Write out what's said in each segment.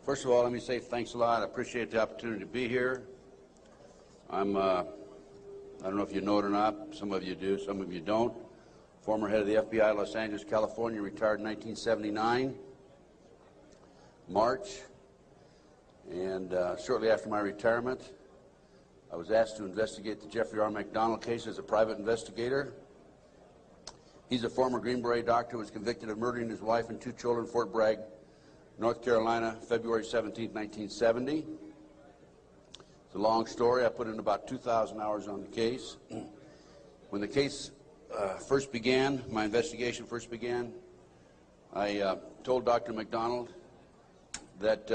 First of all, let me say thanks a lot. I appreciate the opportunity to be here. I don't know if you know it or not. Some of you do, some of you don't. Former head of the FBI, Los Angeles, California, retired in 1979, March. And shortly after my retirement, I was asked to investigate the Jeffrey R. McDonald case as a private investigator. He's a former Green Beret doctor who was convicted of murdering his wife and 2 children in Fort Bragg, North Carolina, February 17, 1970. It's a long story. I put in about 2,000 hours on the case. When the case first began, my investigation first began, I told Dr. McDonald that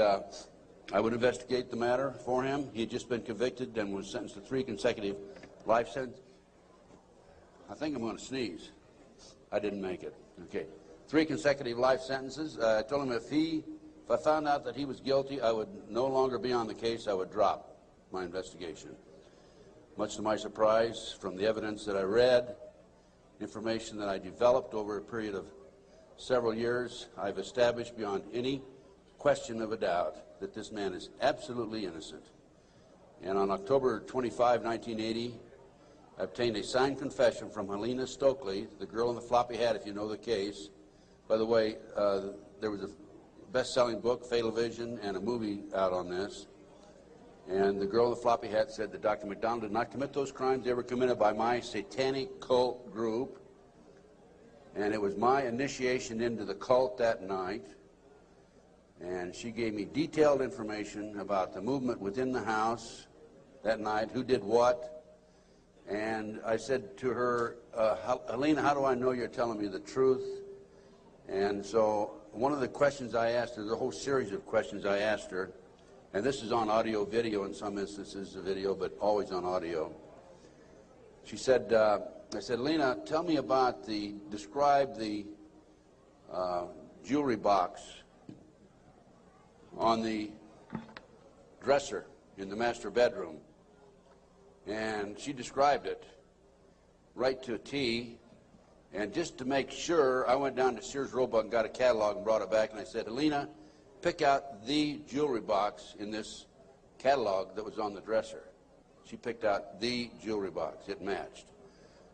I would investigate the matter for him. He had just been convicted and was sentenced to 3 consecutive life sentences. I think I'm going to sneeze. I didn't make it. Okay. 3 consecutive life sentences. I told him if I found out that he was guilty, I would no longer be on the case. I would drop my investigation. Much to my surprise, from the evidence that I read, information that I developed over a period of several years, I've established beyond any question of a doubt that this man is absolutely innocent. And on October 25, 1980, I obtained a signed confession from Helena Stokely, the girl in the floppy hat, if you know the case. By the way, there was a best-selling book, Fatal Vision, and a movie out on this. And the girl in the floppy hat said that Dr. McDonald did not commit those crimes. They were committed by my satanic cult group. And it was my initiation into the cult that night. And she gave me detailed information about the movement within the house that night, who did what. And I said to her, Helena, how do I know you're telling me the truth? And so one of the questions I asked her, there's a whole series of questions I asked her, and this is on audio video in some instances, the video, but always on audio. She said, I said, Helena, tell me about describe the jewelry box on the dresser in the master bedroom. And she described it right to a T. And just to make sure, I went down to Sears Roebuck and got a catalog and brought it back. And I said, Helena, pick out the jewelry box in this catalog that was on the dresser. She picked out the jewelry box. It matched.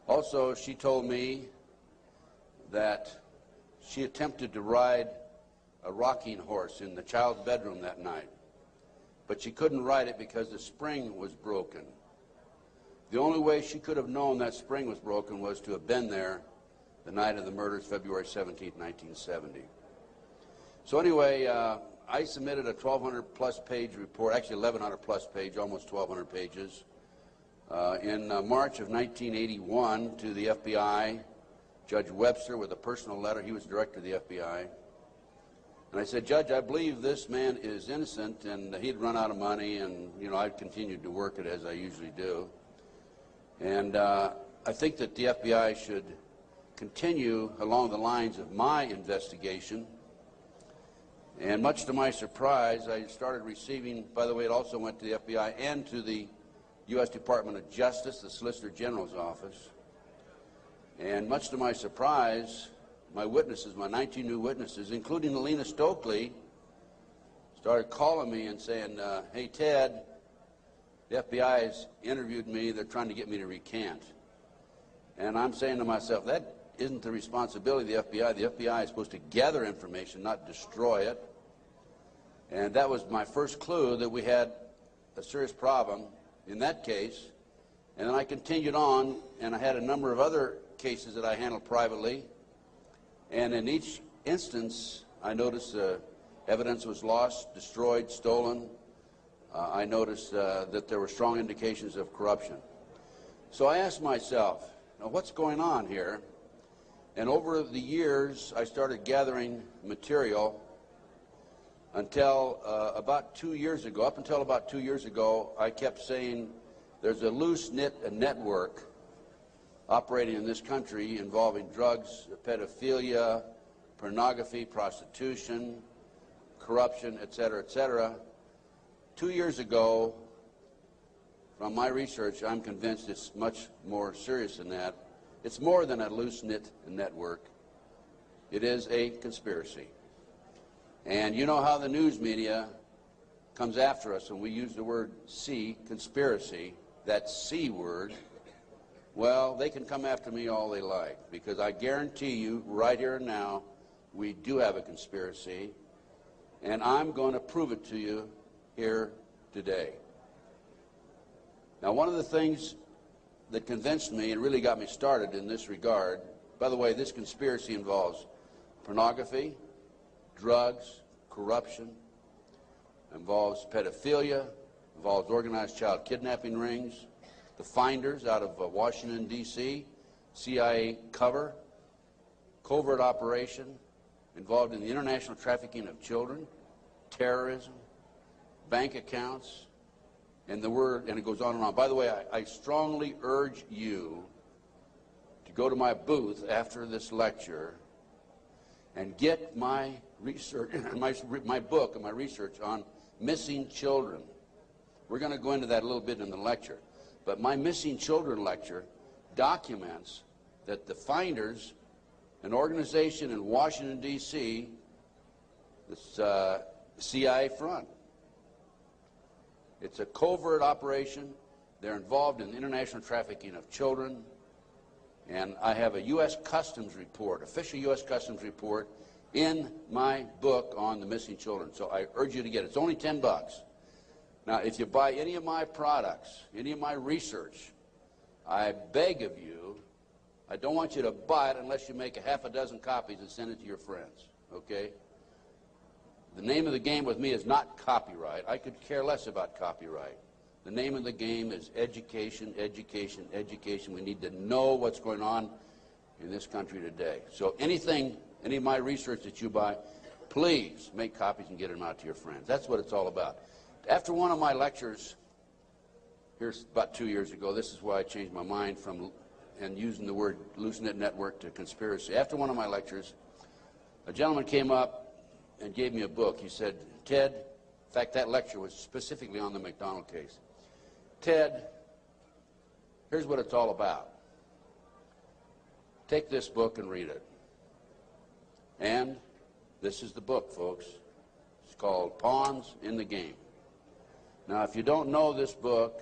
Also, she told me that she attempted to ride a rocking horse in the child's bedroom that night. But she couldn't ride it because the spring was broken. The only way she could have known that spring was broken was to have been there the night of the murders, February 17, 1970. So anyway, I submitted a 1,200-plus page report, actually 1,100-plus page, almost 1,200 pages, in March of 1981 to the FBI, Judge Webster, with a personal letter. He was director of the FBI. And I said, Judge, I believe this man is innocent, and he'd run out of money, and, you know, I continued to work it as I usually do. And I think that the FBI should continue along the lines of my investigation. And much to my surprise, I started receiving, by the way, it also went to the FBI and to the U.S. Department of Justice, the Solicitor General's office. And much to my surprise, my witnesses, my 19 new witnesses, including Helena Stokely, started calling me and saying, hey, Ted, the FBI has interviewed me. They're trying to get me to recant. And I'm saying to myself, that isn't the responsibility of the FBI. The FBI is supposed to gather information, not destroy it. And that was my first clue that we had a serious problem in that case. And then I continued on, and I had a number of other cases that I handled privately. And in each instance, I noticed evidence was lost, destroyed, stolen. I noticed that there were strong indications of corruption. So I asked myself, now what's going on here? And over the years, I started gathering material until about 2 years ago. Up until about 2 years ago, I kept saying there's a loose-knit network operating in this country involving drugs, pedophilia, pornography, prostitution, corruption, et cetera, et cetera. 2 years ago, from my research, I'm convinced it's much more serious than that. It's more than a loose-knit network. It is a conspiracy. And you know how the news media comes after us and we use the word C, conspiracy, that C word, well, they can come after me all they like, because I guarantee you right here and now we do have a conspiracy, and I'm going to prove it to you here today. Now, one of the things that convinced me and really got me started in this regard, by the way, this conspiracy involves pornography, drugs, corruption, involves pedophilia, involves organized child kidnapping rings, the Finders out of Washington, D.C., CIA cover, covert operation, involved in the international trafficking of children, terrorism, bank accounts, and it goes on and on. By the way, I strongly urge you to go to my booth after this lecture and get my research, my book and my research on missing children. We're going to go into that a little bit in the lecture. But my Missing Children lecture documents that the Finders, an organization in Washington, D.C., this CIA front. It's a covert operation. They're involved in the international trafficking of children. And I have a U.S. Customs report, official U.S. Customs report, in my book on the missing children. So I urge you to get it. It's only $10. Now, if you buy any of my products, any of my research, I beg of you, I don't want you to buy it unless you make a half a dozen copies and send it to your friends, okay? The name of the game with me is not copyright. I could care less about copyright. The name of the game is education, education, education. We need to know what's going on in this country today. So any of my research that you buy, please make copies and get them out to your friends. That's what it's all about. After one of my lectures, here's about 2 years ago, this is why I changed my mind from and using the word loose-knit network to conspiracy. After one of my lectures, a gentleman came up and gave me a book. He said, Ted, in fact, that lecture was specifically on the McDonald case. Ted, here's what it's all about. Take this book and read it. And this is the book, folks. It's called Pawns in the Game. Now, if you don't know this book,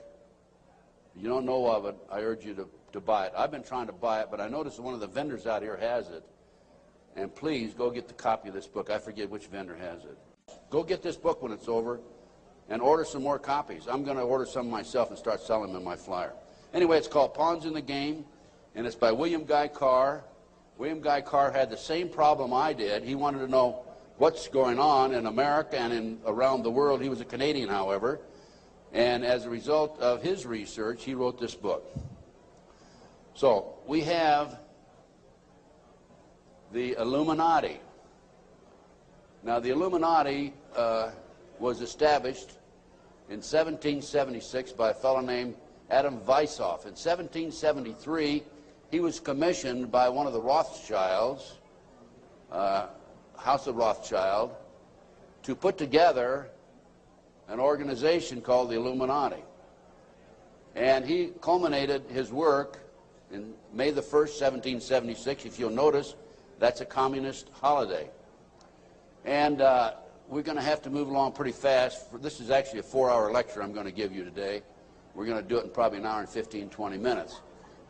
you don't know of it, I urge you to buy it. I've been trying to buy it, but I noticed that one of the vendors out here has it. And please, go get the copy of this book. I forget which vendor has it. Go get this book when it's over and order some more copies. I'm going to order some myself and start selling them in my flyer. Anyway, it's called Pawns in the Game, and it's by William Guy Carr. William Guy Carr had the same problem I did. He wanted to know what's going on in America and around the world. He was a Canadian, however. And as a result of his research, he wrote this book. So we have the Illuminati. Now, the Illuminati was established in 1776 by a fellow named Adam Weishaupt. In 1773, he was commissioned by one of the Rothschilds, House of Rothschild, to put together an organization called the Illuminati. And he culminated his work in May the 1st, 1776. If you'll notice, that's a communist holiday. And we're going to have to move along pretty fast. This is actually a 4-hour lecture I'm going to give you today. We're going to do it in probably an hour and 15, 20 minutes.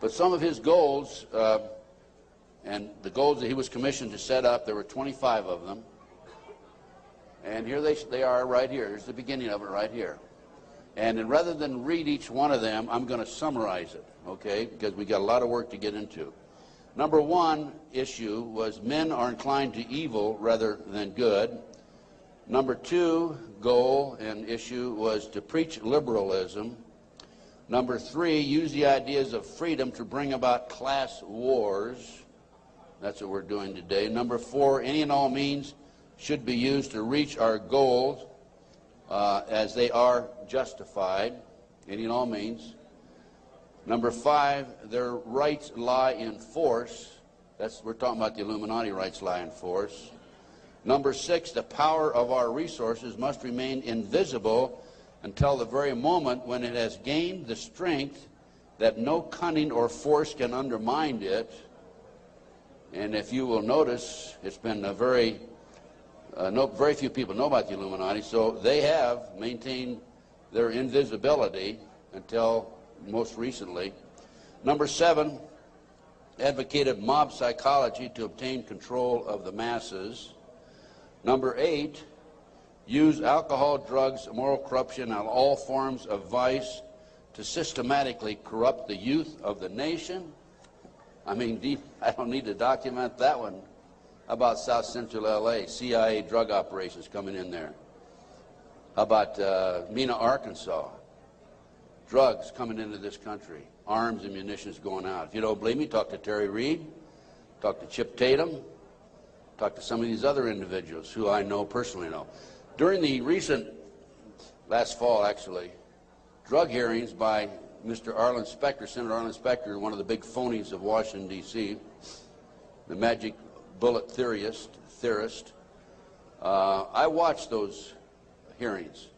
But some of his goals, and the goals that he was commissioned to set up, there were 25 of them. And here they are right here. Here's the beginning of it right here. And rather than read each one of them, I'm going to summarize it, okay, because we got a lot of work to get into. Number one issue was men are inclined to evil rather than good. Number two goal and issue was to preach liberalism. Number three, use the ideas of freedom to bring about class wars. That's what we're doing today. Number four, any and all means should be used to reach our goals as they are justified, any and all means. Number five, their rights lie in force. We're talking about the Illuminati rights lie in force. Number six, the power of our resources must remain invisible until the very moment when it has gained the strength that no cunning or force can undermine it. And if you will notice, it's been a very Very few people know about the Illuminati, so they have maintained their invisibility until most recently. Number 7, advocated mob psychology to obtain control of the masses. Number 8, use alcohol, drugs, moral corruption, and all forms of vice to systematically corrupt the youth of the nation. I mean, I don't need to document that one. How about South Central LA, CIA drug operations coming in there? How about Mena, Arkansas? Drugs coming into this country, arms and munitions going out. If you don't believe me, talk to Terry Reid, talk to Chip Tatum, talk to some of these other individuals who I know, personally know. During the recent, last fall actually, drug hearings by Mr. Arlen Specter, Senator Arlen Specter, one of the big phonies of Washington, D.C., the magic bullet theorist, I watched those hearings,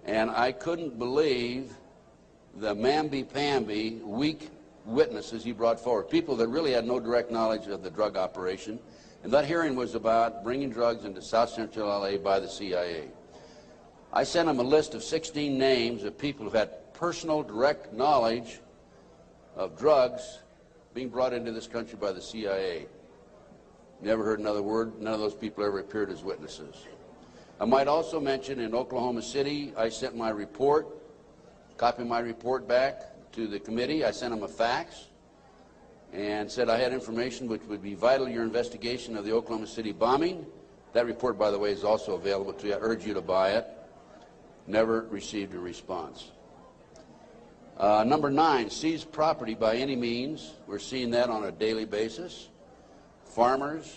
and I couldn't believe the mamby-pamby, weak witnesses he brought forward, people that really had no direct knowledge of the drug operation. And that hearing was about bringing drugs into South Central LA by the CIA. I sent him a list of 16 names of people who had personal, direct knowledge of drugs being brought into this country by the CIA. Never heard another word. None of those people ever appeared as witnesses. I might also mention in Oklahoma City, I sent my report, copy my report back to the committee. I sent them a fax and said I had information which would be vital to your investigation of the Oklahoma City bombing. That report, by the way, is also available to you. I urge you to buy it. Never received a response. Number 9, seize property by any means. We're seeing that on a daily basis. Farmers,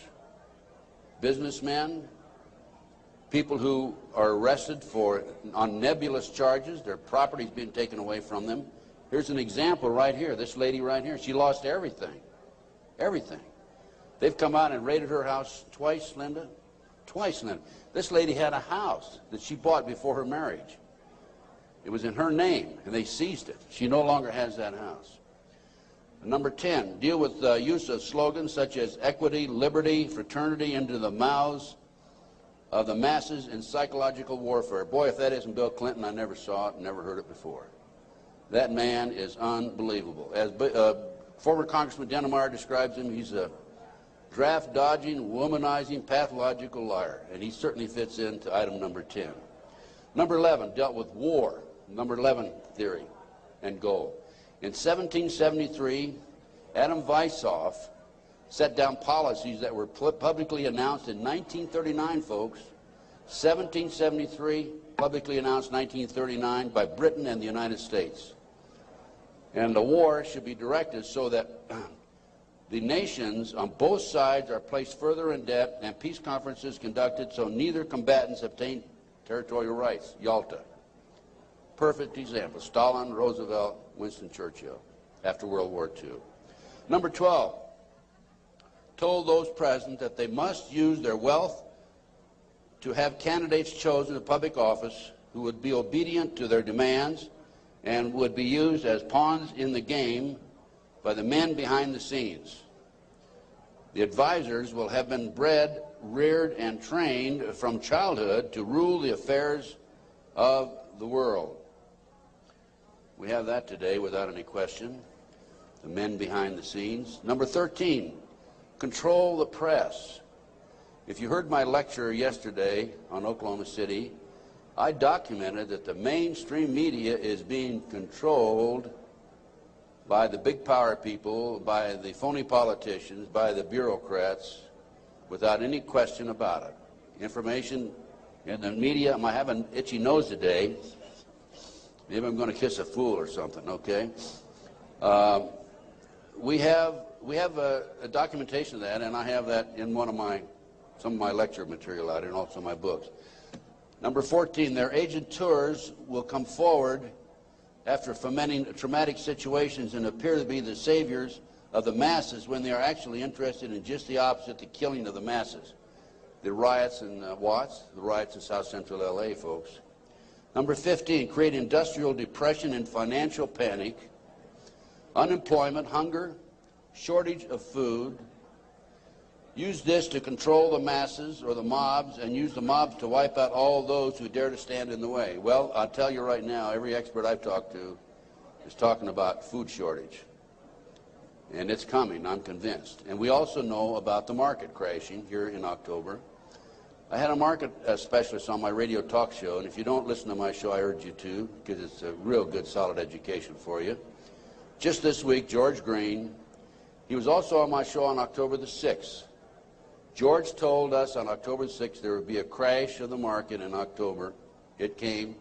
businessmen, people who are arrested on nebulous charges, their property's being taken away from them. Here's an example right here. This lady right here, she lost everything. Everything. They've come out and raided her house twice, Linda. Twice, Linda. This lady had a house that she bought before her marriage. It was in her name, and they seized it. She no longer has that house. Number 10, deal with the use of slogans such as equity, liberty, fraternity into the mouths of the masses in psychological warfare. Boy, if that isn't Bill Clinton, I never saw it, never heard it before. That man is unbelievable. As former Congressman Dennemeyer describes him, he's a draft-dodging, womanizing, pathological liar, and he certainly fits into item number 10. Number 11 dealt with war, number 11 theory and goal. In 1773, Adam Weishaupt set down policies that were publicly announced in 1939, folks. 1773, publicly announced 1939 by Britain and the United States. And the war should be directed so that the nations on both sides are placed further in debt and peace conferences conducted so neither combatants obtain territorial rights. Yalta. Perfect example. Stalin, Roosevelt, Winston Churchill after World War II. Number 12, told those present that they must use their wealth to have candidates chosen to public office who would be obedient to their demands and would be used as pawns in the game by the men behind the scenes. The advisors will have been bred, reared, and trained from childhood to rule the affairs of the world. We have that today without any question, the men behind the scenes. Number 13, control the press. If you heard my lecture yesterday on Oklahoma City, I documented that the mainstream media is being controlled by the big power people, by the phony politicians, by the bureaucrats, without any question about it. Information in the media, I have an itchy nose today. Maybe I'm going to kiss a fool or something, okay? We have a documentation of that, and I have that in some of my lecture material out here and also my books. Number 14, their agenteurs will come forward after fomenting traumatic situations and appear to be the saviors of the masses when they are actually interested in just the opposite, the killing of the masses. The riots in Watts, the riots in South Central LA, folks. Number 15, create industrial depression and financial panic, unemployment, hunger, shortage of food, use this to control the masses or the mobs and use the mobs to wipe out all those who dare to stand in the way. Well, I'll tell you right now, every expert I've talked to is talking about food shortage. And it's coming, I'm convinced. And we also know about the market crashing here in October. I had a market specialist on my radio talk show, and if you don't listen to my show, I urge you to, because it's a real good, solid education for you. Just this week, George Green, he was also on my show on October the 6th. George told us on October the 6th there would be a crash of the market in October. It came.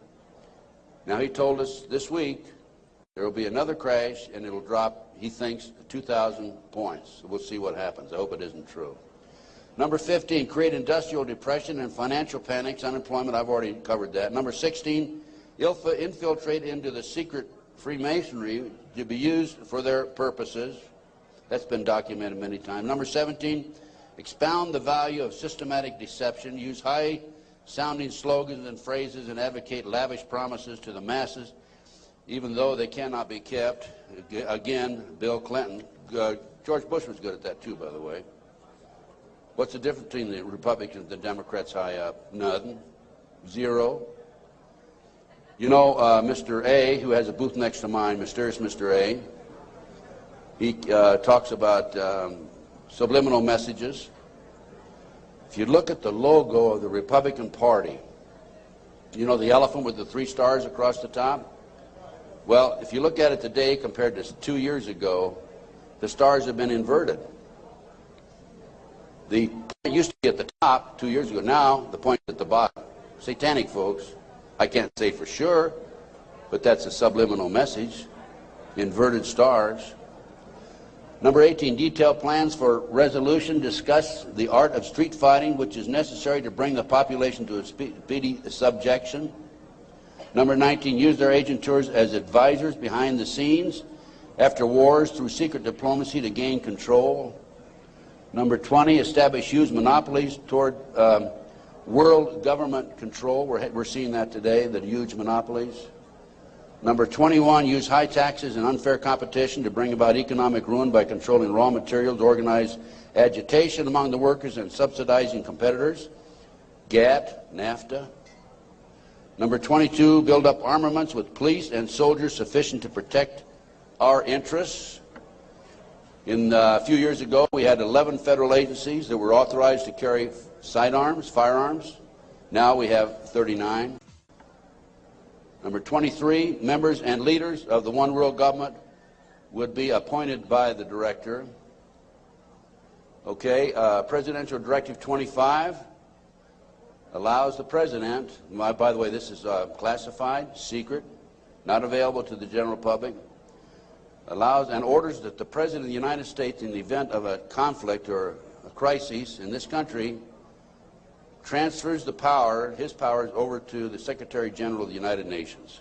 Now he told us this week there will be another crash, and it'll drop, he thinks, 2,000 points. We'll see what happens. I hope it isn't true. Number 15, create industrial depression and financial panics, unemployment. I've already covered that. Number 16, infiltrate into the secret Freemasonry to be used for their purposes. That's been documented many times. Number 17, expound the value of systematic deception. Use high-sounding slogans and phrases and advocate lavish promises to the masses, even though they cannot be kept. Again, Bill Clinton. George Bush was good at that too, by the way. What's the difference between the Republicans and the Democrats high up? Nothing. Zero. You know, Mr. A, who has a booth next to mine, mysterious Mr. A, he talks about subliminal messages. If you look at the logo of the Republican Party, you know the elephant with the 3 stars across the top? Well, if you look at it today compared to 2 years ago, the stars have been inverted. The point used to be at the top 2 years ago. Now the point's at the bottom. Satanic, folks. I can't say for sure, but that's a subliminal message. Inverted stars. Number 18, detailed plans for resolution. Discuss the art of street fighting, which is necessary to bring the population to a speedy subjection. Number 19, use their agentures as advisors behind the scenes after wars through secret diplomacy to gain control. Number 20, establish huge monopolies toward world government control. We're seeing that today, the huge monopolies. Number 21, use high taxes and unfair competition to bring about economic ruin by controlling raw materials, organize agitation among the workers, and subsidizing competitors. GATT, NAFTA. Number 22, build up armaments with police and soldiers sufficient to protect our interests. A few years ago, we had 11 federal agencies that were authorized to carry sidearms, firearms. Now we have 39. Number 23, members and leaders of the one world government would be appointed by the director. Okay, Presidential Directive 25 allows the president, by the way, this is classified, secret, not available to the general public, allows and orders that the President of the United States, in the event of a conflict or a crisis in this country, transfers the power, his powers, over to the Secretary General of the United Nations.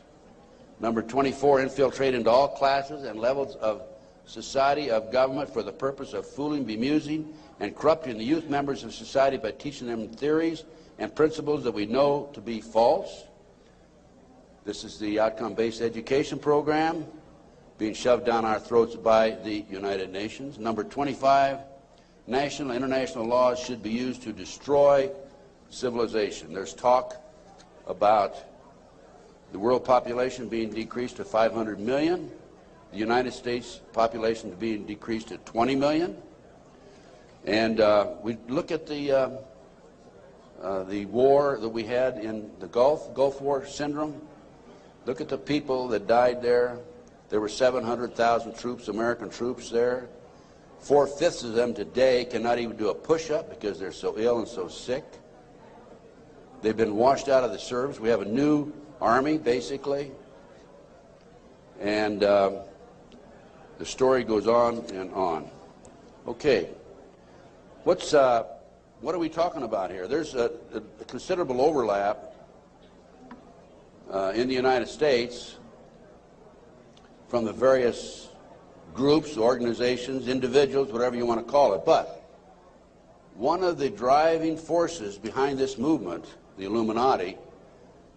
Number 24, infiltrate into all classes and levels of society, of government, for the purpose of fooling, bemusing, and corrupting the youth members of society by teaching them theories and principles that we know to be false. This is the outcome-based education program being shoved down our throats by the United Nations. Number 25, national and international laws should be used to destroy civilization. There's talk about the world population being decreased to 500 million, the United States population being decreased to 20 million. And we look at the war that we had in the Gulf War syndrome. Look at the people that died there. There were 700,000 troops, American troops there. 4/5 of them today cannot even do a push-up because they're so ill and so sick. They've been washed out of the service. We have a new army, basically. And the story goes on and on. Okay. What are we talking about here? There's a considerable overlap in the United States from the various groups, organizations, individuals, whatever you want to call it. But one of the driving forces behind this movement, the Illuminati,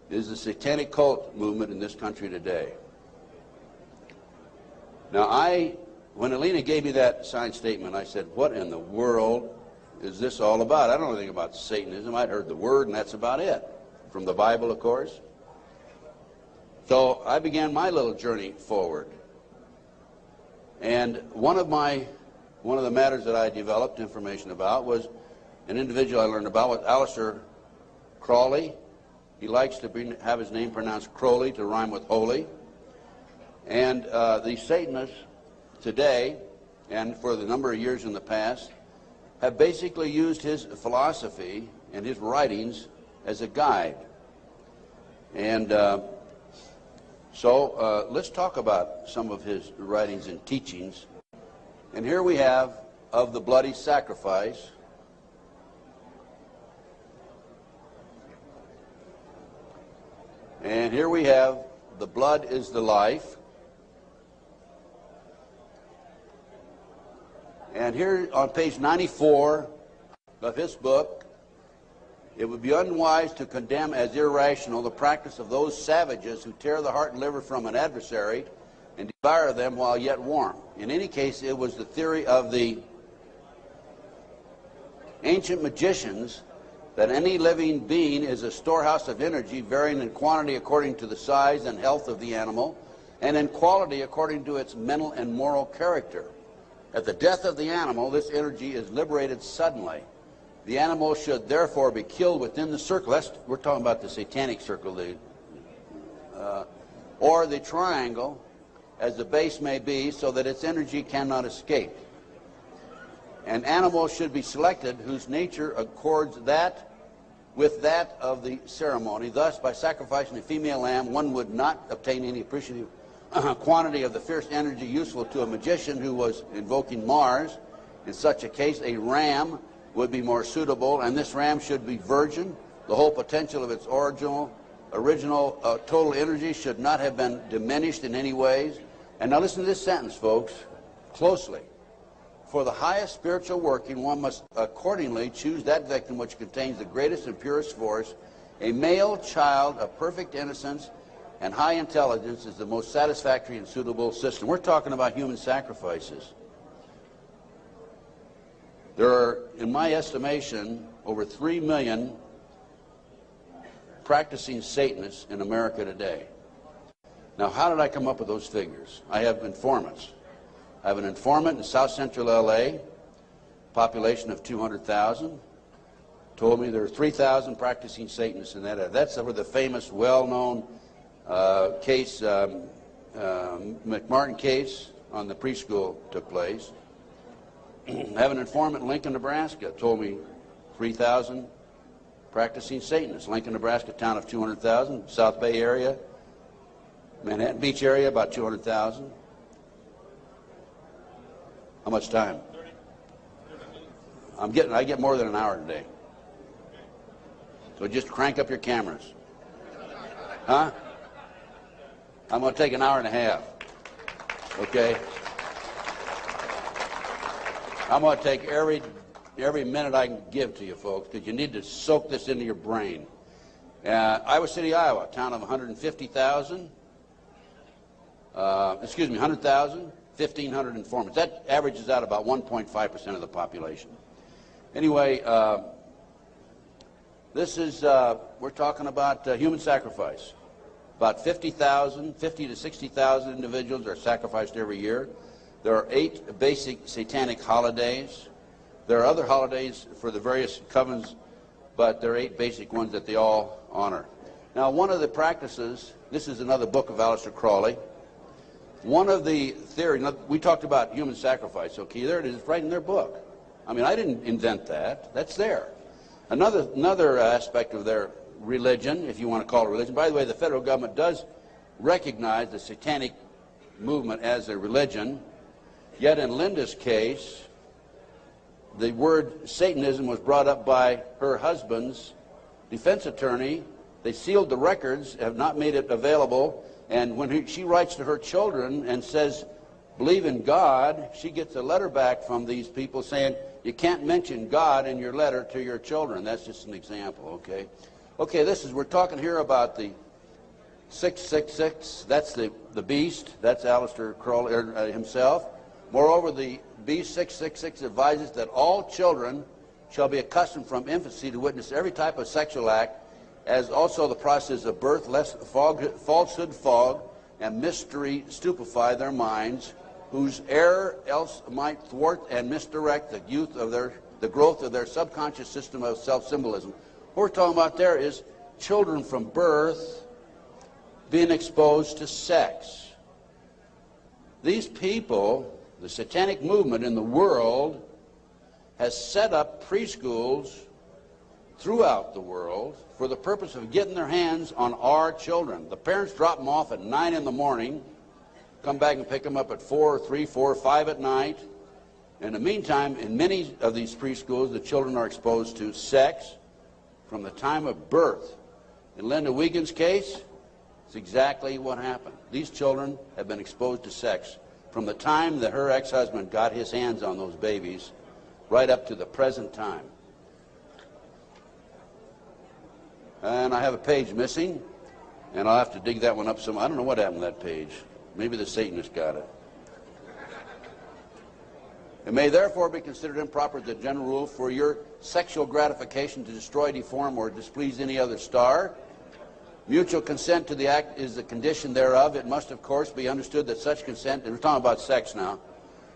is the satanic cult movement in this country today. Now, when Alina gave me that signed statement, I said, what in the world is this all about? I don't know anything about Satanism. I'd heard the word, and that's about it. From the Bible, of course. So I began my little journey forward. And one of the matters that I developed information about was an individual I learned about was Aleister Crowley. He likes to have his name pronounced Crowley to rhyme with holy. And the Satanists today, and for the number of years in the past, have basically used his philosophy and his writings as a guide. And so let's talk about some of his writings and teachings. And here we have Of the Bloody Sacrifice. And here we have The Blood is the Life. And here on page 94 of his book, it would be unwise to condemn as irrational the practice of those savages who tear the heart and liver from an adversary and devour them while yet warm. In any case, it was the theory of the ancient magicians that any living being is a storehouse of energy varying in quantity according to the size and health of the animal, and in quality according to its mental and moral character. At the death of the animal, this energy is liberated suddenly. The animal should therefore be killed within the circle. We're talking about the satanic circle, or the triangle, as the base may be, so that its energy cannot escape. An animal should be selected whose nature accords that with that of the ceremony. Thus, by sacrificing a female lamb, one would not obtain any appreciative quantity of the fierce energy useful to a magician who was invoking Mars. In such a case, a ram would be more suitable, and this ram should be virgin. The whole potential of its original total energy should not have been diminished in any ways. And now listen to this sentence, folks, closely. For the highest spiritual working, one must accordingly choose that victim which contains the greatest and purest force. A male child of perfect innocence and high intelligence is the most satisfactory and suitable system. We're talking about human sacrifices. There are, in my estimation, over 3 million practicing Satanists in America today. Now, how did I come up with those figures? I have informants. I have an informant in South Central LA, population of 200,000, told me there are 3,000 practicing Satanists in that area. That's where the famous, well-known case, McMartin case on the preschool took place. I have an informant in Lincoln, Nebraska, told me 3,000 practicing Satanists. Lincoln, Nebraska, town of 200,000, South Bay area, Manhattan Beach area, about 200,000. How much time? I get more than an hour today. So just crank up your cameras. Huh? I'm going to take an hour and a half. Okay? I'm going to take every minute I can give to you folks, because you need to soak this into your brain. Iowa City, Iowa, town of 150,000. 100,000, 1,500 informants. That averages out about 1.5% of the population. Anyway, this is, we're talking about human sacrifice. About 50 to 60,000 individuals are sacrificed every year. There are 8 basic satanic holidays. There are other holidays for the various covens, but there are 8 basic ones that they all honor. Now, one of the practices, this is another book of Aleister Crowley. One of the theories, we talked about human sacrifice, okay, there it is, right in their book. I mean, I didn't invent that. That's there. Another aspect of their religion, if you want to call it religion. By the way, the federal government does recognize the satanic movement as a religion. Yet in Linda's case, the word Satanism was brought up by her husband's defense attorney. They sealed the records, have not made it available, and when she writes to her children and says, believe in God, she gets a letter back from these people saying, you can't mention God in your letter to your children. That's just an example, okay? Okay, we're talking here about the 666. That's the beast. That's Aleister Crowley himself. Moreover, the beast 666 advises that all children shall be accustomed from infancy to witness every type of sexual act, as also the process of birth, lest falsehood fog and mystery stupefy their minds, whose error else might thwart and misdirect the growth of their subconscious system of self-symbolism. What we're talking about there is children from birth being exposed to sex. These people, the satanic movement in the world, has set up preschools throughout the world for the purpose of getting their hands on our children. The parents drop them off at 9 in the morning, come back and pick them up at 4, 3, 4, 5 at night. In the meantime, in many of these preschools, the children are exposed to sex from the time of birth. In Linda Wiegand's case, it's exactly what happened. These children have been exposed to sex from the time that her ex-husband got his hands on those babies right up to the present time. And I have a page missing, and I'll have to dig that one up some. I don't know what happened to that page. Maybe the Satanist got it. It may therefore be considered improper as a general rule for your sexual gratification to destroy, deform, or displease any other star. Mutual consent to the act is the condition thereof. It must, of course, be understood that such consent, and we're talking about sex now,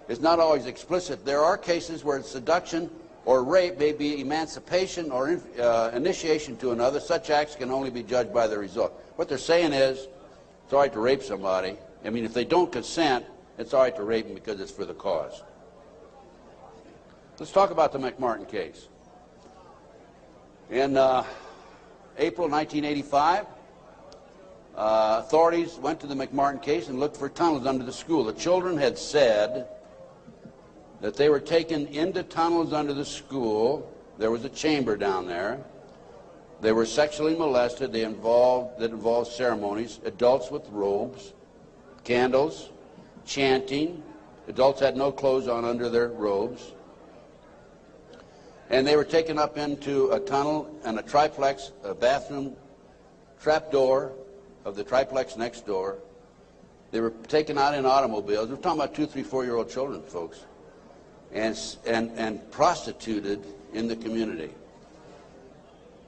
is not always explicit. There are cases where seduction or rape may be emancipation or initiation to another. Such acts can only be judged by the result. What they're saying is, it's all right to rape somebody. I mean, if they don't consent, it's all right to rape them because it's for the cause. Let's talk about the McMartin case. In April 1985, authorities went to the McMartin case and looked for tunnels under the school. The children had said that they were taken into tunnels under the school. There was a chamber down there. They were sexually molested. That involved ceremonies, adults with robes, candles, chanting. Adults had no clothes on under their robes. And they were taken up into a tunnel and a triplex, a bathroom trap door of the triplex next door. They were taken out in automobiles. We're talking about 2, 3, 4-year-old children, folks, and prostituted in the community.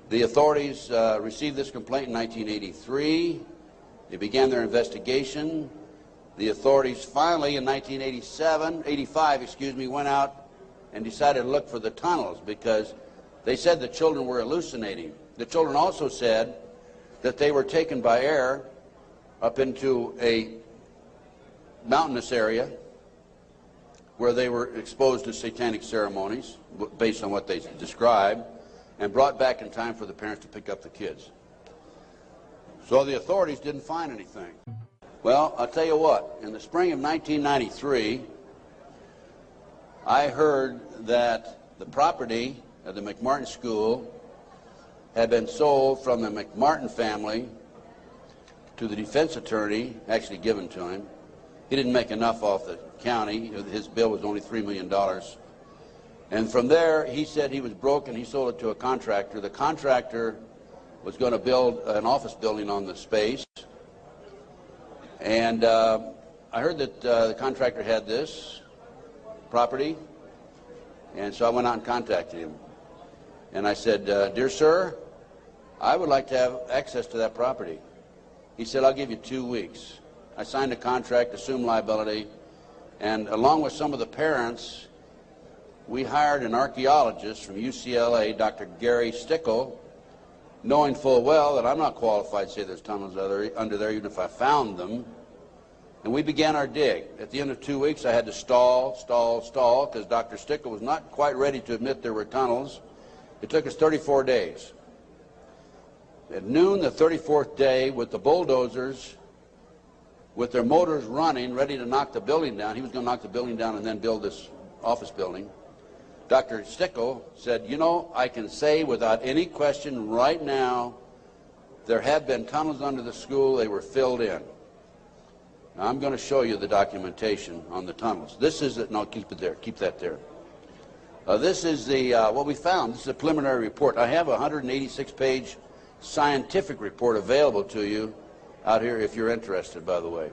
The authorities received this complaint in 1983. They began their investigation. The authorities finally, in 1985, went out and decided to look for the tunnels because they said the children were hallucinating. The children also said that they were taken by air up into a mountainous area where they were exposed to satanic ceremonies based on what they described, and brought back in time for the parents to pick up the kids. So the authorities didn't find anything. Well, I'll tell you what, in the spring of 1993, I heard that the property of the McMartin School had been sold from the McMartin family to the defense attorney, actually given to him. He didn't make enough off the county. His bill was only $3 million. And from there, he said he was broke and he sold it to a contractor. The contractor was going to build an office building on the space. And I heard that the contractor had this property, and so I went out and contacted him. And I said, dear sir, I would like to have access to that property. He said, I'll give you 2 weeks. I signed a contract, assumed liability, and along with some of the parents, we hired an archaeologist from UCLA, Dr. Gary Stickle, knowing full well that I'm not qualified to say there's tunnels under there, even if I found them. And we began our dig. At the end of 2 weeks, I had to stall, because Dr. Stickle was not quite ready to admit there were tunnels. It took us 34 days. At noon the 34th day, with the bulldozers, with their motors running, ready to knock the building down, he was going to knock the building down and then build this office building, Dr. Stickle said, you know, I can say without any question right now, there have been tunnels under the school. They were filled in. Now, I'm going to show you the documentation on the tunnels. This is it. No, keep it there. Keep that there. This is the what we found. This is a preliminary report. I have a 186-page scientific report available to you out here if you're interested, by the way.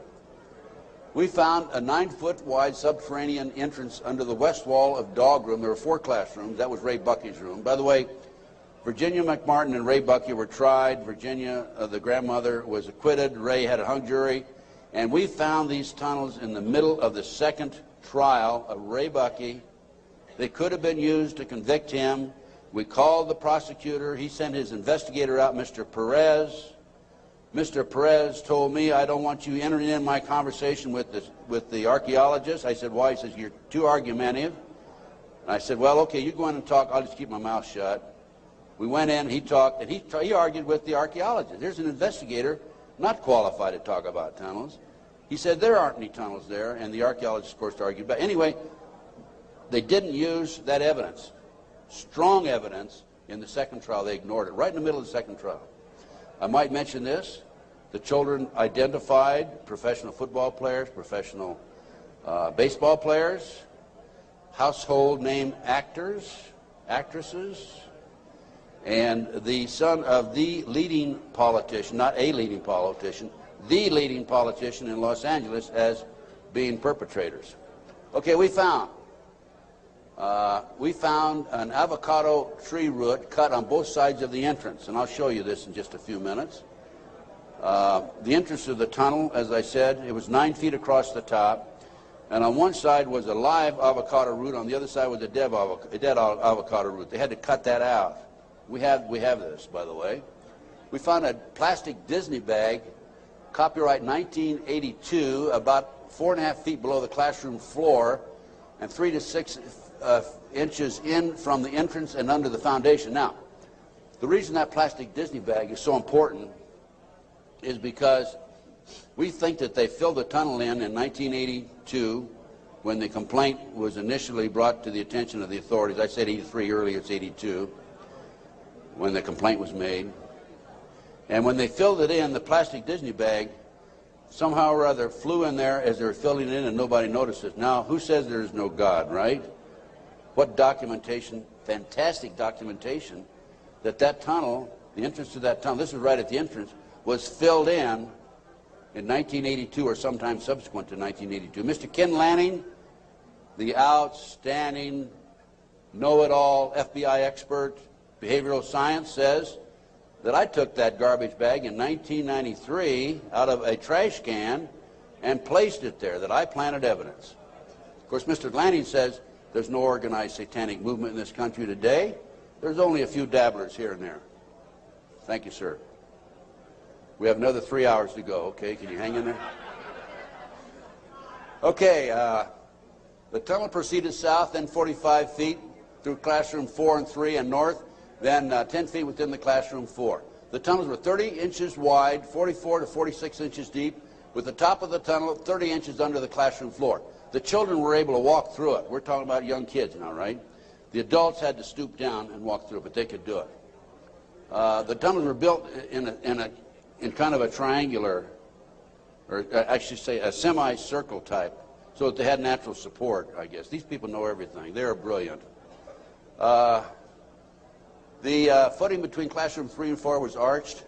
We found a 9-foot wide subterranean entrance under the west wall of dog room. There were 4 classrooms. That was Ray Bucky's room. By the way, Virginia McMartin and Ray Bucky were tried. Virginia, the grandmother, was acquitted. Ray had a hung jury. And we found these tunnels in the middle of the second trial of Ray Bucky. They could have been used to convict him. We called the prosecutor. He sent his investigator out, Mr. Perez. Mr. Perez told me, I don't want you entering in my conversation with the archaeologist. I said, why? He says, you're too argumentative. And I said, well, okay, you go in and talk. I'll just keep my mouth shut. We went in, he talked, and he argued with the archaeologist. There's an investigator not qualified to talk about tunnels. He said there aren't any tunnels there, and the archaeologist, of course, argued. But anyway, they didn't use that evidence, strong evidence, in the second trial. They ignored it, right in the middle of the second trial. I might mention this. The children identified professional football players, professional baseball players, household name actors, actresses, and the son of the leading politician, not a leading politician, the leading politician in Los Angeles as being perpetrators. Okay, we found an avocado tree root cut on both sides of the entrance, and I'll show you this in just a few minutes. The entrance to the tunnel, as I said, it was 9 feet across the top, and on one side was a live avocado root, on the other side was a dead avocado root. They had to cut that out. We have this, by the way. We found a plastic Disney bag, copyright 1982, about 4.5 feet below the classroom floor, and 3 to 6 inches in from the entrance and under the foundation. Now, the reason that plastic Disney bag is so important is because we think that they filled the tunnel in 1982 when the complaint was initially brought to the attention of the authorities. I said 83 earlier, it's 82 when the complaint was made. And when they filled it in, the plastic Disney bag somehow or other flew in there as they were filling it in and nobody noticed it. Now, who says there is no God, right? What documentation, fantastic documentation, that tunnel, the entrance to that tunnel, this is right at the entrance, was filled in 1982 or sometime subsequent to 1982. Mr. Ken Lanning, the outstanding, know-it-all FBI expert, behavioral science, says that I took that garbage bag in 1993 out of a trash can and placed it there, that I planted evidence. Of course, Mr. Lanning says there's no organized satanic movement in this country today. There's only a few dabblers here and there. Thank you, sir. We have another 3 hours to go. Okay, can you hang in there? Okay, the tunnel proceeded south, then 45 feet through classroom 4 and 3 and north, then 10 feet within the classroom 4. The tunnels were 30 inches wide, 44 to 46 inches deep, with the top of the tunnel 30 inches under the classroom floor. The children were able to walk through it. We're talking about young kids now, right? The adults had to stoop down and walk through it, but they could do it. The tunnels were built in kind of a triangular, or I should say a semicircle type, so that they had natural support, I guess. These people know everything. They are brilliant. The footing between classroom 3 and 4 was arched,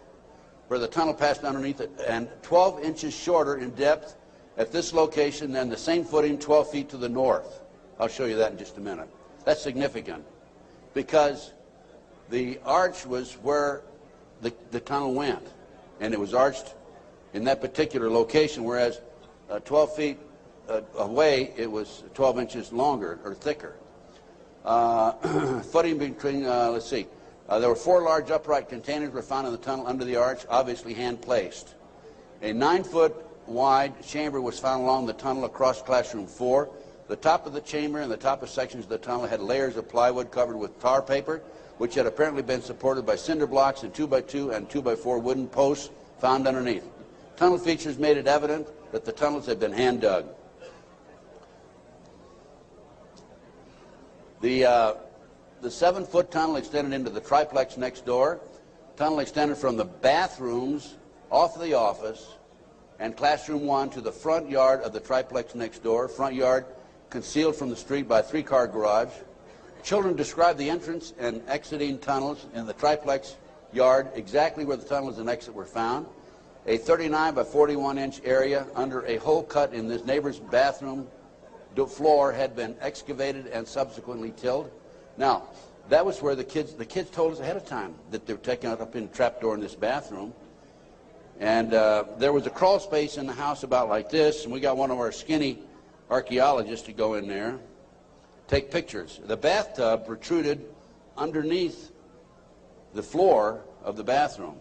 where the tunnel passed underneath it, and 12 inches shorter in depth at this location than the same footing 12 feet to the north. I'll show you that in just a minute. That's significant because the arch was where the tunnel went, and it was arched in that particular location, whereas 12 feet away it was 12 inches longer or thicker. Footing between, let's see, there were 4 large upright containers were found in the tunnel under the arch, obviously hand-placed. A 9-foot wide chamber was found along the tunnel across classroom 4. The top of the chamber and the top of sections of the tunnel had layers of plywood covered with tar paper, which had apparently been supported by cinder blocks and 2x2 and 2x4 wooden posts found underneath. Tunnel features made it evident that the tunnels had been hand-dug. The 7-foot tunnel extended into the triplex next door. Tunnel extended from the bathrooms off the office and classroom 1 to the front yard of the triplex next door. Front yard concealed from the street by a 3-car garage. Children described the entrance and exiting tunnels in the triplex yard exactly where the tunnels and exit were found. A 39 by 41 inch area under a hole cut in this neighbor's bathroom floor had been excavated and subsequently tilled. Now, that was where the kids told us ahead of time that they were taking it up in the trapdoor in this bathroom. And there was a crawl space in the house about like this, and we got one of our skinny archaeologists to go in there, take pictures. The bathtub protruded underneath the floor of the bathroom.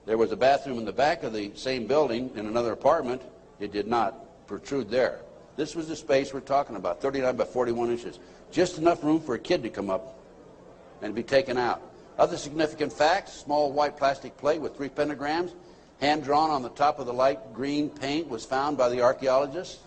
There was a bathroom in the back of the same building in another apartment. It did not protrude there. This was the space we're talking about, 39 by 41 inches. Just enough room for a kid to come up and be taken out. Other significant facts: small white plastic plate with 3 pentagrams, hand-drawn on the top of the light green paint, was found by the archaeologists.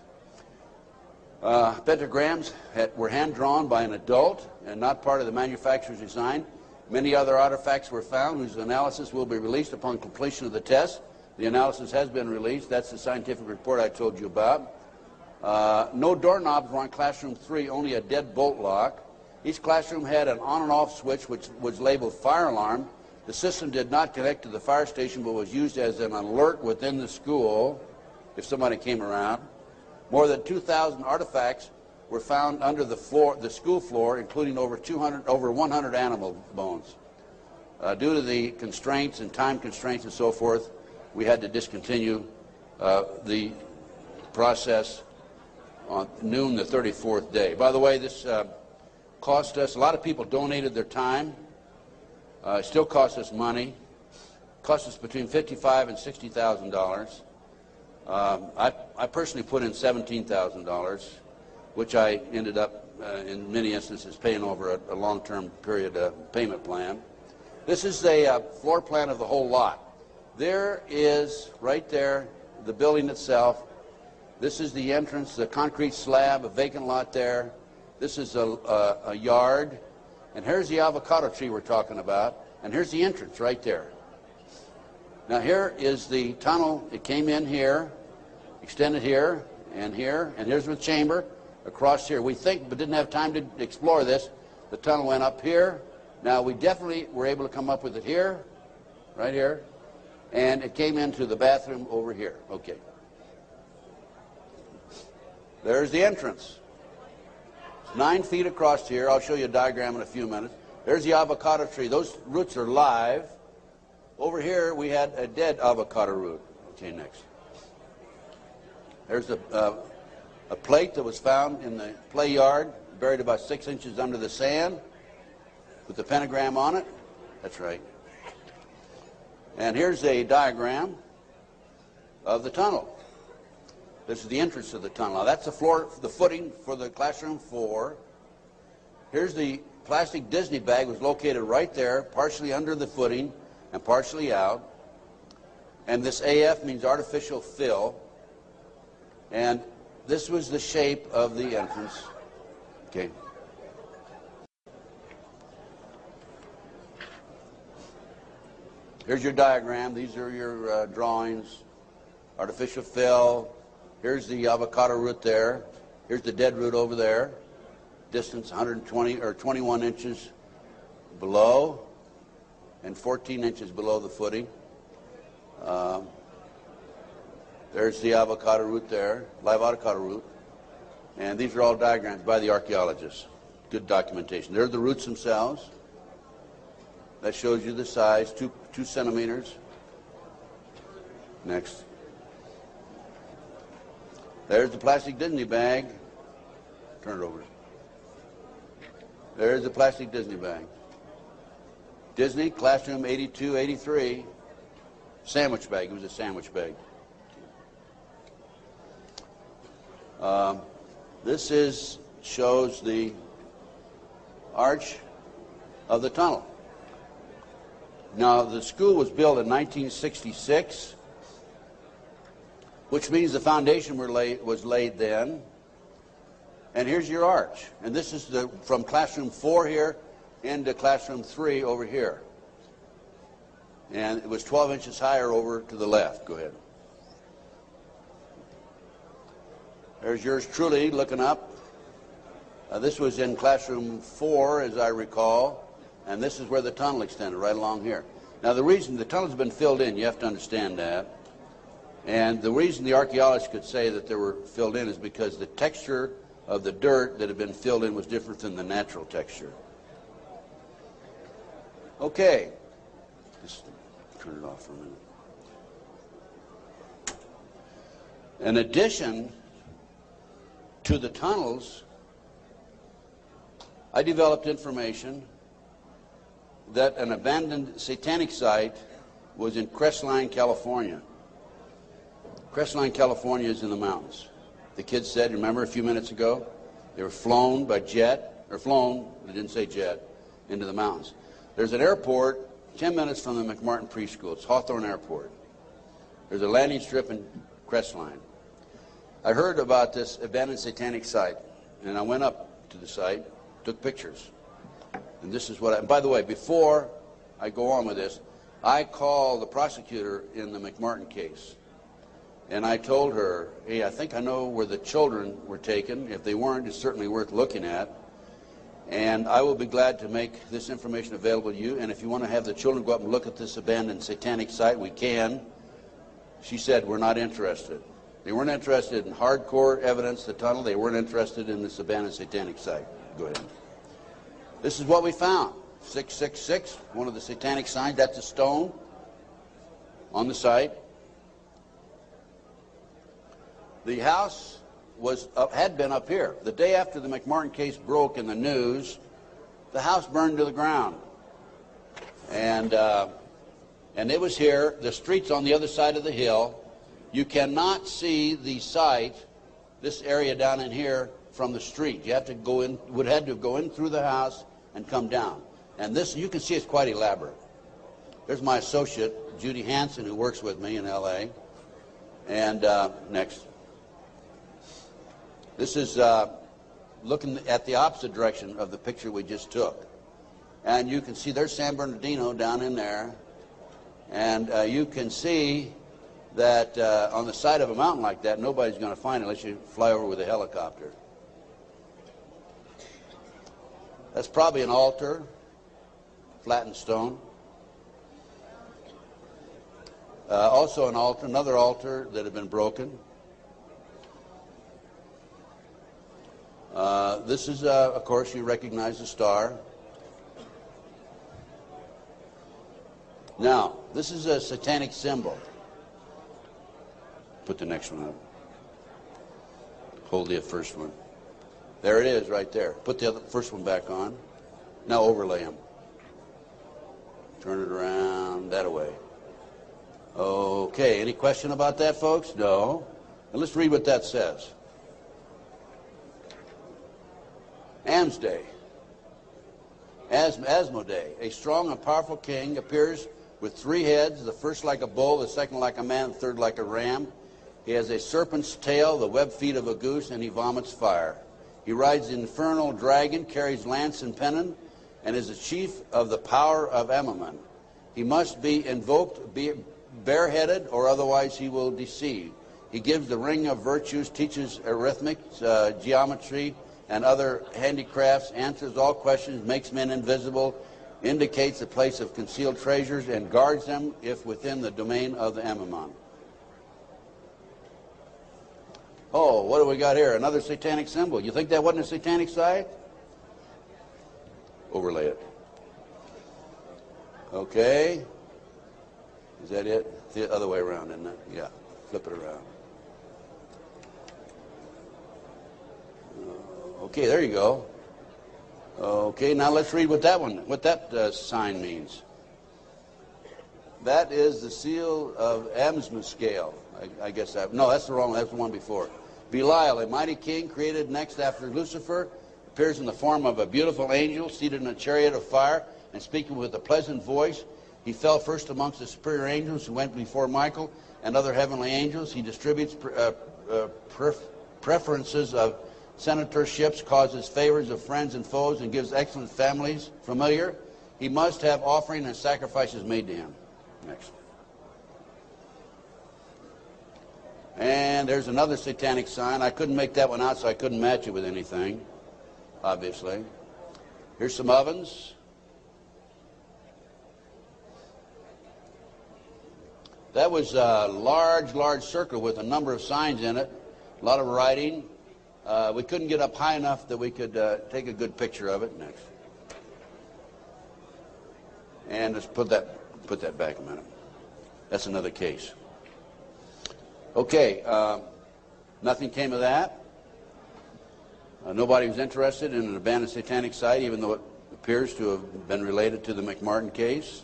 Pentagrams were hand-drawn by an adult and not part of the manufacturer's design. Many other artifacts were found whose analysis will be released upon completion of the test. The analysis has been released. That's the scientific report I told you about. No doorknobs were on classroom 3, only a dead bolt lock. Each classroom had an on and off switch which was labeled fire alarm. The system did not connect to the fire station but was used as an alert within the school if somebody came around. More than 2,000 artifacts were found under the school floor, including over 100 animal bones. Due to the constraints and time constraints and so forth, we had to discontinue the process on noon the 34th day. By the way, this cost us, a lot of people donated their time. It still costs us money. It cost us between $55,000 and $60,000. I personally put in $17,000, which I ended up, in many instances, paying over a long-term period payment plan. This is a floor plan of the whole lot. There is, right there, the building itself. This is the entrance, the concrete slab, a vacant lot there. This is a yard. And here's the avocado tree we're talking about. And here's the entrance right there. Now here is the tunnel. It came in here, extended here, and here's the chamber across here. We think, but didn't have time to explore this, the tunnel went up here. Now we definitely were able to come up with it here, right here, and it came into the bathroom over here. Okay. There's the entrance. It's 9 feet across here. I'll show you a diagram in a few minutes. There's the avocado tree. Those roots are live. Over here we had a dead avocado root. Okay, next. There's a plate that was found in the play yard, buried about 6 inches under the sand, with the pentagram on it. That's right. And here's a diagram of the tunnel. This is the entrance to the tunnel. Now that's the floor, the footing for the classroom 4. Here's the plastic Disney bag, was located right there, partially under the footing and partially out. And this AF means artificial fill. And this was the shape of the entrance. Okay. Here's your diagram. These are your drawings. Artificial fill. Here's the avocado root there. Here's the dead root over there. Distance 120 or 21 inches below and 14 inches below the footing. There's the avocado root there, live avocado root. And these are all diagrams by the archaeologists. Good documentation. There are the roots themselves. That shows you the size, 2 centimeters. Next. There's the plastic Disney bag. Turn it over. There's the plastic Disney bag. Disney, classroom 82, 83. Sandwich bag. It was a sandwich bag. This shows the arch of the tunnel. Now, the school was built in 1966, which means the foundation was laid then. And here's your arch. And this is from classroom 4 here into classroom 3 over here. And it was 12 inches higher over to the left. Go ahead. There's yours truly looking up. This was in classroom 4, as I recall. And this is where the tunnel extended, right along here. Now, the reason the tunnel's been filled in, you have to understand that. And the reason the archaeologists could say that they were filled in is because the texture of the dirt that had been filled in was different than the natural texture. Okay. Just turn it off for a minute. In addition to the tunnels, I developed information that an abandoned satanic site was in Crestline, California. Crestline, California is in the mountains. The kids said, remember a few minutes ago, they were flown by jet, or flown, they didn't say jet, into the mountains. There's an airport 10 minutes from the McMartin preschool. It's Hawthorne Airport. There's a landing strip in Crestline. I heard about this abandoned satanic site, and I went up to the site, took pictures. And this is what and by the way, before I go on with this, I called the prosecutor in the McMartin case. And I told her, hey, I think I know where the children were taken. If they weren't, it's certainly worth looking at. And I will be glad to make this information available to you. And if you want to have the children go up and look at this abandoned satanic site, we can. She said, we're not interested. They weren't interested in hardcore evidence, the tunnel. They weren't interested in this abandoned satanic site. Go ahead. This is what we found. 666, one of the satanic signs. That's a stone on the site. The house had been up here. The day after the McMartin case broke in the news, the house burned to the ground. And it was here. The street's on the other side of the hill. You cannot see the site, this area down in here, from the street. You have to go in, would have to go in through the house and come down. And this, you can see it's quite elaborate. There's my associate, Judy Hansen, who works with me in L.A. And next. This is looking at the opposite direction of the picture we just took. And you can see there's San Bernardino down in there. And you can see that on the side of a mountain like that, nobody's going to find it unless you fly over with a helicopter. That's probably an altar, flattened stone. Also an altar, another altar that had been broken. This is, of course, you recognize the star. Now, this is a satanic symbol. Put the next one up. Hold the first one. There it is right there. Put the first one back on. Now overlay them. Turn it around that way. Okay, any question about that, folks? No. Now let's read what that says. Asmodee, a strong and powerful king, appears with 3 heads, the first like a bull, the second like a man, the third like a ram. He has a serpent's tail, the webbed feet of a goose, and he vomits fire. He rides the infernal dragon, carries lance and pennon, and is the chief of the power of Amaman. He must be invoked, be bareheaded, or otherwise he will deceive. He gives the ring of virtues, teaches arithmetic, geometry, and other handicrafts, answers all questions, makes men invisible, indicates the place of concealed treasures, and guards them if within the domain of the Amaman. Oh, what do we got here? Another satanic symbol. You think that wasn't a satanic site? Overlay it. Okay. Is that it? The other way around, isn't it? Yeah. Flip it around. Okay, there you go. Okay, now let's read what that sign means. That is the seal of Amsmuscale. I guess that. No, that's the wrong one. That's the one before. Belial, a mighty king created next after Lucifer, appears in the form of a beautiful angel seated in a chariot of fire and speaking with a pleasant voice. He fell first amongst the superior angels who went before Michael and other heavenly angels. He distributes preferences of senatorships, causes favors of friends and foes, and gives excellent families. Familiar? He must have offering and sacrifices made to him. Next. And there's another satanic sign. I couldn't make that one out, so I couldn't match it with anything, obviously. Here's some ovens. That was a large circle with a number of signs in it, a lot of writing. We couldn't get up high enough that we could take a good picture of it. Next. And let's put that back a minute. That's another case. Okay, nothing came of that. Nobody was interested in an abandoned satanic site, even though it appears to have been related to the McMartin case.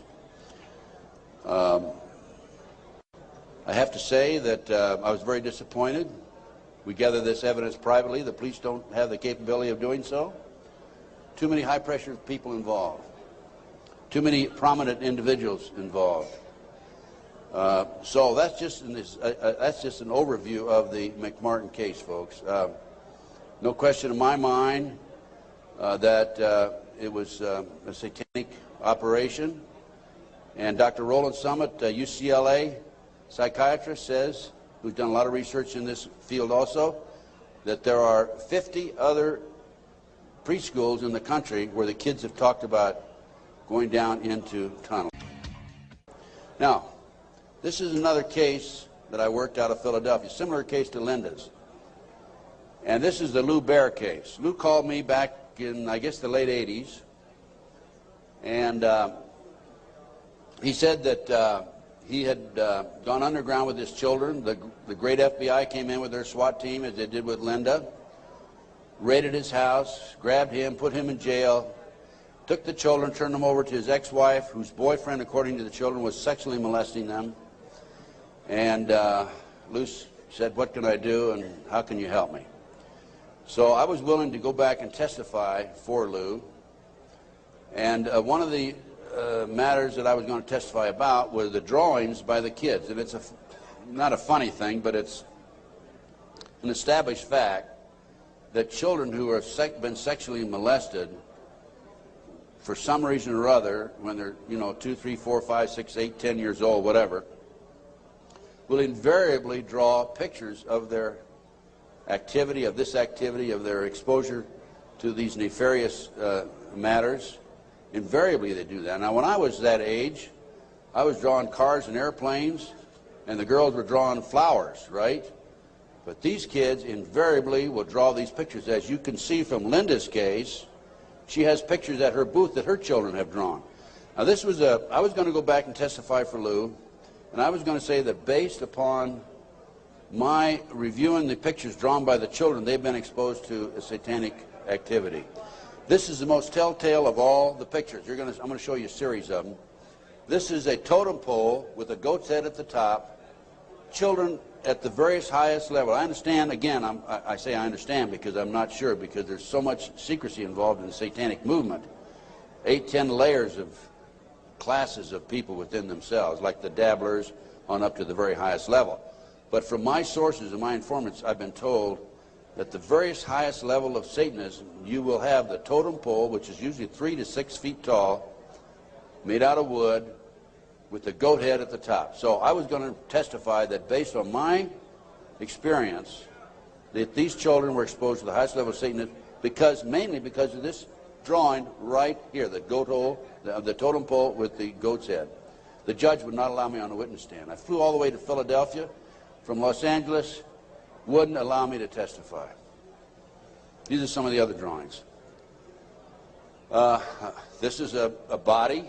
I have to say that I was very disappointed. We gathered this evidence privately. The police don't have the capability of doing so. Too many high-pressure people involved. Too many prominent individuals involved. So that's just an overview of the McMartin case, folks. No question in my mind that it was a satanic operation. And Dr. Roland Summit, UCLA psychiatrist, says, who's done a lot of research in this field also, that there are 50 other preschools in the country where the kids have talked about going down into tunnels. Now, this is another case that I worked out of Philadelphia, similar case to Linda's. And this is the Lou Bear case. Lou called me back in, I guess, the late 80s. And he said that he had gone underground with his children. The great FBI came in with their SWAT team, as they did with Linda, raided his house, grabbed him, put him in jail, took the children, turned them over to his ex-wife, whose boyfriend, according to the children, was sexually molesting them. And Lou said, "What can I do, and how can you help me?" So I was willing to go back and testify for Lou. And one of the matters that I was going to testify about were the drawings by the kids. And it's not a funny thing, but it's an established fact that children who have been sexually molested for some reason or other, when they're 2, 3, 4, 5, 6, 8, 10 years old, whatever, will invariably draw pictures of their activity, of their exposure to these nefarious matters. Invariably they do that. Now, when I was that age, I was drawing cars and airplanes, and the girls were drawing flowers, right? But these kids invariably will draw these pictures. As you can see from Linda's case, she has pictures at her booth that her children have drawn. Now, I was going to go back and testify for Lou, and I was going to say that based upon my reviewing the pictures drawn by the children, they've been exposed to a satanic activity. This is the most telltale of all the pictures. I'm going to show you a series of them. This is a totem pole with a goat's head at the top, children at the various highest level. I understand, again, I say I understand because I'm not sure, because there's so much secrecy involved in the satanic movement. 8, 10 layers of classes of people within themselves, like the dabblers on up to the very highest level. But from my sources and my informants, I've been told that the various highest level of Satanism, you will have the totem pole, which is usually 3 to 6 feet tall, made out of wood, with the goat head at the top. So I was going to testify that based on my experience, that these children were exposed to the highest level of Satanism mainly because of this drawing right here, the goat hole, the totem pole with the goat's head. The judge would not allow me on the witness stand. I flew all the way to Philadelphia from Los Angeles, wouldn't allow me to testify. These are some of the other drawings. This is a body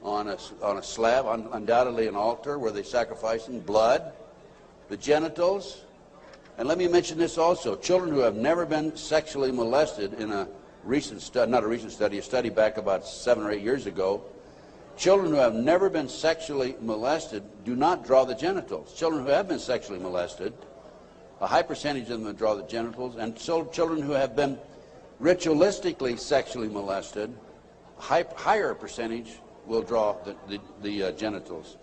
on a slab, undoubtedly an altar where they sacrificing blood, the genitals. And let me mention this also. Children who have never been sexually molested in a recent study, not a recent study, a study back about 7 or 8 years ago, children who have never been sexually molested do not draw the genitals. Children who have been sexually molested, a high percentage of them draw the genitals, and children who have been ritualistically sexually molested, higher percentage will draw the genitals.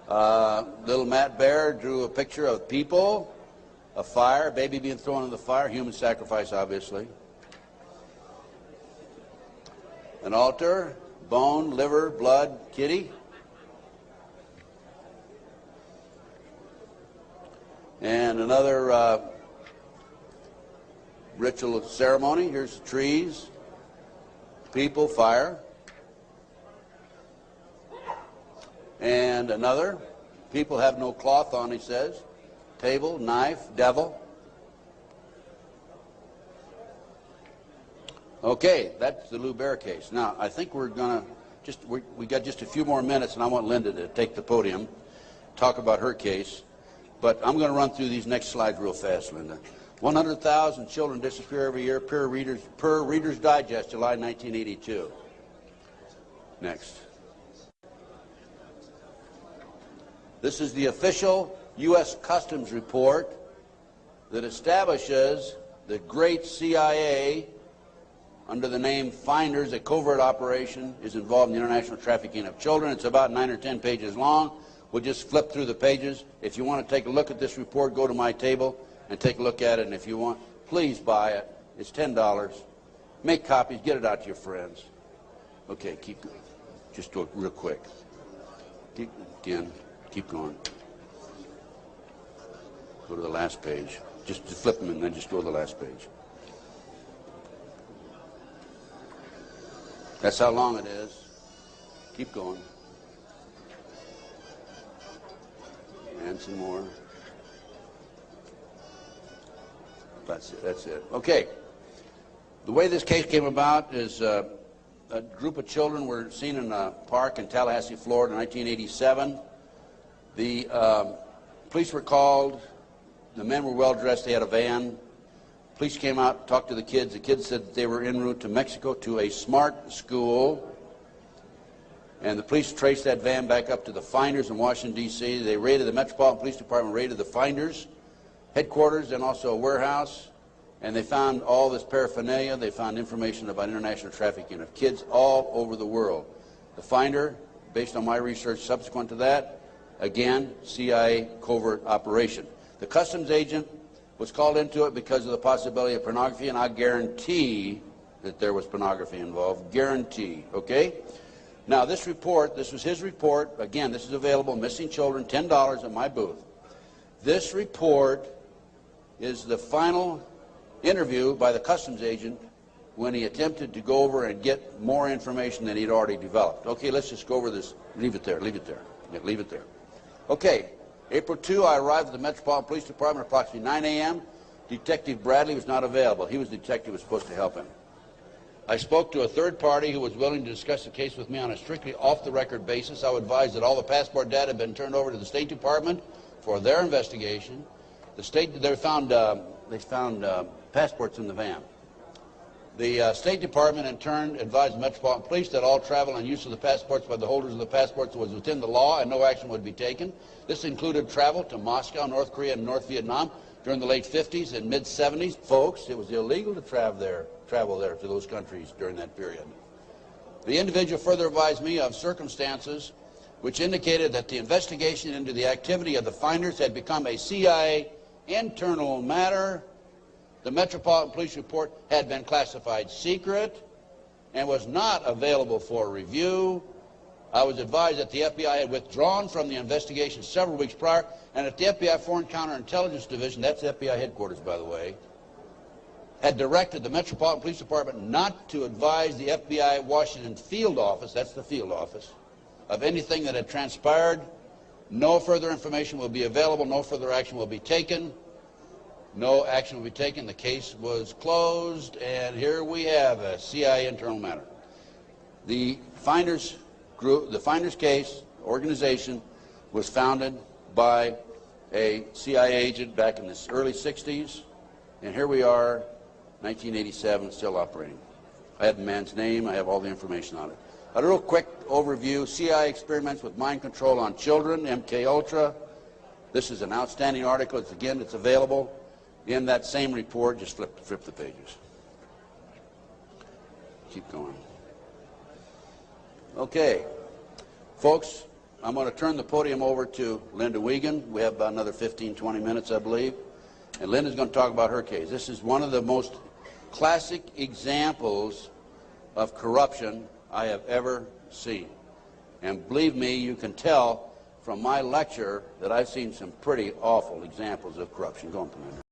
Little Matt Bear drew a picture of people, a fire, a baby being thrown in the fire, human sacrifice, obviously. An altar, bone, liver, blood, kitty. And another ritual ceremony. Here's trees, people, fire. And another, people have no cloth on, he says. Table, knife, devil. Okay, that's the Lou Bear case. Now, I think we're going to we got just a few more minutes, and I want Linda to take the podium, talk about her case. But I'm going to run through these next slides real fast, Linda. 100,000 children disappear every year per Reader's Digest, July 1982. Next. This is the official U.S. Customs report that establishes the great CIA, under the name Finders, a covert operation, is involved in the international trafficking of children. It's about 9 or 10 pages long. We'll just flip through the pages. If you want to take a look at this report, go to my table and take a look at it. And if you want, please buy it. It's $10. Make copies. Get it out to your friends. Okay, keep going. Just do it real quick. Keep going. Go to the last page. Just flip them and then just go to the last page. That's how long it is. Keep going. And some more. That's it. That's it. Okay. The way this case came about is a group of children were seen in a park in Tallahassee, Florida in 1987. The police were called. The men were well dressed. They had a van. Police came out, talked to the kids. The kids said that they were en route to Mexico to a smart school. And the police traced that van back up to the Finders in Washington, D.C. They raided, the Metropolitan Police Department raided the Finders headquarters and also a warehouse. And they found all this paraphernalia. They found information about international trafficking of kids all over the world. The Finder, based on my research subsequent to that, again, CIA covert operation. The customs agent was called into it because of the possibility of pornography, and I guarantee that there was pornography involved. Guarantee, okay? Now, this report, this was his report. Again, this is available, Missing Children, $10 at my booth. This report is the final interview by the customs agent when he attempted to go over and get more information than he'd already developed. Okay, let's just go over this. Leave it there, leave it there. Yeah, leave it there. Okay. April 2, I arrived at the Metropolitan Police Department at approximately 9 a.m. Detective Bradley was not available. He was the detective who was supposed to help him. I spoke to a third party who was willing to discuss the case with me on a strictly off-the-record basis. I was advised that all the passport data had been turned over to the State Department for their investigation. They found passports in the van. The State Department, in turn, advised the Metropolitan Police that all travel and use of the passports by the holders of the passports was within the law and no action would be taken. This included travel to Moscow, North Korea, and North Vietnam during the late 50s and mid-70s. Folks, it was illegal to travel there to those countries during that period. The individual further advised me of circumstances which indicated that the investigation into the activity of the Finders had become a CIA internal matter. The Metropolitan Police report had been classified secret and was not available for review. I was advised that the FBI had withdrawn from the investigation several weeks prior, and that the FBI Foreign Counterintelligence Division, that's FBI headquarters, by the way, had directed the Metropolitan Police Department not to advise the FBI Washington field office, that's the field office, of anything that had transpired. No further information will be available. No further action will be taken. No action will be taken. The case was closed, and here we have a CIA internal matter. The Finders group, the Finders case organization, was founded by a CIA agent back in the early 60s, and here we are, 1987, still operating. I have the man's name. I have all the information on it. A real quick overview: CIA experiments with mind control on children, MK Ultra. This is an outstanding article. It's available in that same report. Just flip the pages. Keep going. Okay, folks, I'm going to turn the podium over to Linda Wiegand. We have about another 15, 20 minutes, I believe. And Linda's going to talk about her case. This is one of the most classic examples of corruption I have ever seen. And believe me, you can tell from my lecture that I've seen some pretty awful examples of corruption. Go on, Commander.